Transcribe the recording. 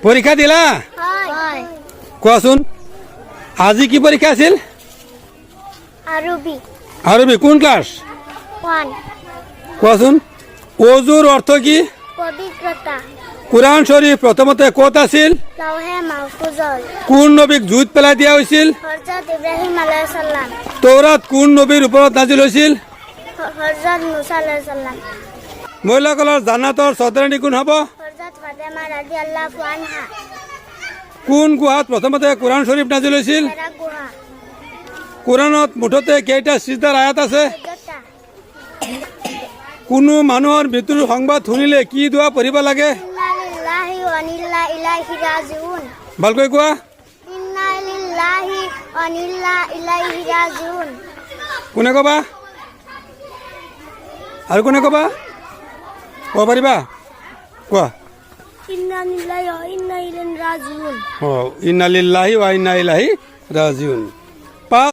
পরীক্ষা দিলা কোৱাচোন আজি কি পৰীক্ষা আছিল আৰবী কোন ক্লাস কোৱাচোন ওজুৰ অৰ্থ কি পবিত্রতা কুরআন শরীফ প্রথমতে কত আছিল লাউহে মাহফুজত কোন নবীক জুইত পেলাই দিয়া হৈছিল হযরত ইব্রাহিম আলাইহিস সালাম তৌরাত কোন নবীর উপৰত নাজিল হৈছিল হযরত মুসা আলাইহিস সালাম মহিলাসকলৰ জান্নাতৰ চৌধুৰাণী কোন হ'ব হযরত ফাতেমা রাদিয়াল্লাহু আনহা কোন গুহাত প্ৰথমতে কুরআন শরীফ নাজিল হৈছিল হেরা গুহা কুরআনত মুঠতে কেইটা সিজদাৰ আয়াত আছে জটা কোনো মানুহৰ মৃত্যুৰ সংবাদ শুনিলে কি দোৱা পঢ়িব লাগে ইন্না লিল্লাহি ওয়া ইন্না ইলাইহি রাজিউন ভালকৈ কোৱা ইন্না লিল্লাহি ওয়া ইন্না ইলাইহি রাজিউন কোনে ক'বা আৰু কোনে ক'বা ক'ব পাৰিবা কোৱা ইন্না লিল্লাহি ওয়া ইন্না ইলাইহি রাজিউন ইন্না লিল্লাহি ওয়া ইন্না ইলাইহি ৰাজিউন